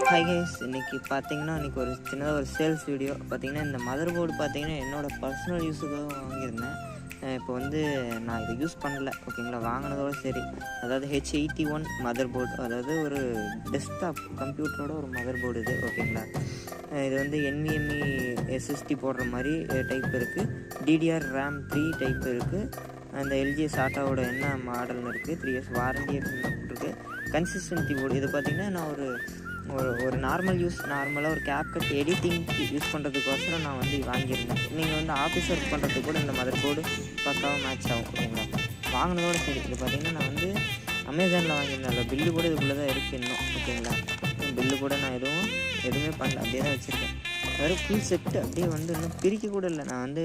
Hi guys, இன்றைக்கி பார்த்தீங்கன்னா ஒரு சின்னதாக ஒரு சேல்ஸ் வீடியோ. பார்த்தீங்கன்னா இந்த மதர் போர்டு பார்த்தீங்கன்னா என்னோடய பர்சனல் யூஸுக்காக வாங்கியிருந்தேன். இப்போ வந்து நான் இதை யூஸ் பண்ணல, ஓகேங்களா. வாங்கினதோடு சரி. அதாவது H81 மதர் போர்டு, அதாவது ஒரு டெஸ்க்டாப் கம்ப்யூட்டரோட ஒரு மதர் போர்டு இது, ஓகேங்களா. இது வந்து NVMe SSD போடுற மாதிரி டைப் இருக்குது. DDR RAM 3 டைப் இருக்குது. அந்த LG சாட்டாவோட என்ன மாடல்னு இருக்குது, 3 years வாரண்டி இருக்குது. கன்சிஸ்டன்சி போர்டு இது பார்த்திங்கன்னா நான் ஒரு நார்மலாக ஒரு CapCut எடிட்டிங்க்கு யூஸ் பண்ணுறதுக்கோசரம் நான் வந்து வாங்கியிருந்தேன். நீங்கள் வந்து ஆஃபீஸ் ஒர்க் பண்ணுறதுக்கு கூட இந்த மதர் போர்டு பக்காவாக மேட்ச் ஆகும், ஓகேங்களா. வாங்கினதோடு சரி. இது பார்த்திங்கன்னா நான் வந்து அமேசானில் வாங்கியிருந்தேன். அதில் பில்லு கூட இதுக்குள்ளே தான் இருக்குது இன்னும், ஓகேங்களா. பில்லு கூட நான் எதுவுமே பண்ணல, அப்படியே தான் வச்சுருக்கேன். வேறு ஃபுல் செட்டு அப்படியே வந்து இன்னும் பிரிக்க கூட இல்லை. நான் வந்து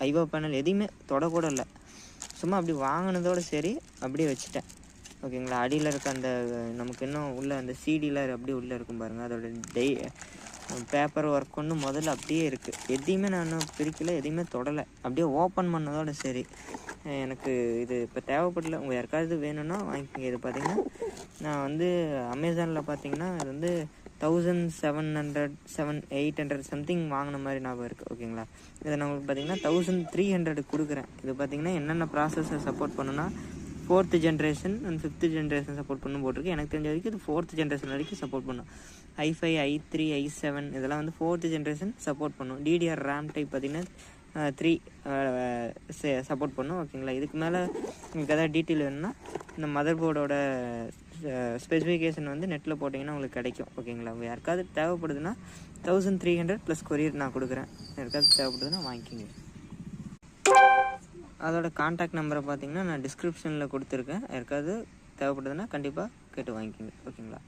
ஐவா பேனல் எதையுமே தொடக்கூட இல்லை. சும்மா அப்படி வாங்கினதோடு சரி அப்படியே வச்சுட்டேன், ஓகேங்களா. அடியில் இருக்க அந்த நமக்கு இன்னும் உள்ள அந்த சிடியில் அப்படியே உள்ளே இருக்கும் பாருங்கள், அதோட பேப்பர் ஒர்க் ஒன்று முதல்ல அப்படியே இருக்குது. எதையுமே நான் இன்னும் பிரிக்கலை, எதையுமே தொடலை. அப்படியே ஓப்பன் பண்ணதோடு சரி. எனக்கு இது இப்போ தேவைப்படல. உங்கள் யாருக்காவது வேணும்னா வாங்கிக்கோங்க. இது பார்த்திங்கன்னா நான் வந்து அமேசானில் பார்த்திங்கன்னா இது வந்து 1700 சம்திங் வாங்கின மாதிரி ஞாபகம் இருக்குது, ஓகேங்களா. இதை நான் உங்களுக்கு பார்த்திங்கன்னா 1300 கொடுக்குறேன். இது பார்த்திங்கன்னா என்னென்ன ப்ராசஸை சப்போர்ட் பண்ணுன்னா 4th generation and 5th generation support பண்ணு போட்டிருக்கு. எனக்கு தெரிஞ்ச வரைக்கும் இது 4th ஜென்ரேஷன் வரைக்கும் சப்போர்ட் பண்ணும். i5, i3, i7 இதெல்லாம் வந்து 4th ஜென்ரேஷன் சப்போர்ட் பண்ணும். DDR RAM டைப் பார்த்திங்கன்னா 3 சப்போர்ட் பண்ணும், ஓகேங்களா. இதுக்கு மேலே உங்களுக்கு எதாவது டீட்டெயில் வேணும்னா இந்த மதர் போர்டோட ஸ்பெசிஃபிகேஷன் வந்து நெட்டில் போட்டிங்கன்னா உங்களுக்கு கிடைக்கும், ஓகேங்களா. உங்கள் யாருக்காவது தேவைப்படுதுன்னா 1300 ப்ளஸ் கொரியர் நான் கொடுக்குறேன். யாருக்காவது தேவைப்படுதுன்னா வாங்கிக்கிங்க. அதோட கான்டாக்ட் நம்பரை பார்த்தீங்கன்னா நான் டிஸ்கிரிப்ஷனில் கொடுத்துருக்கேன். யாருக்காவது தேவைப்படுதுன்னா கண்டிப்பாக கேட்டு வாங்கிக்கோங்க, ஓகேங்களா.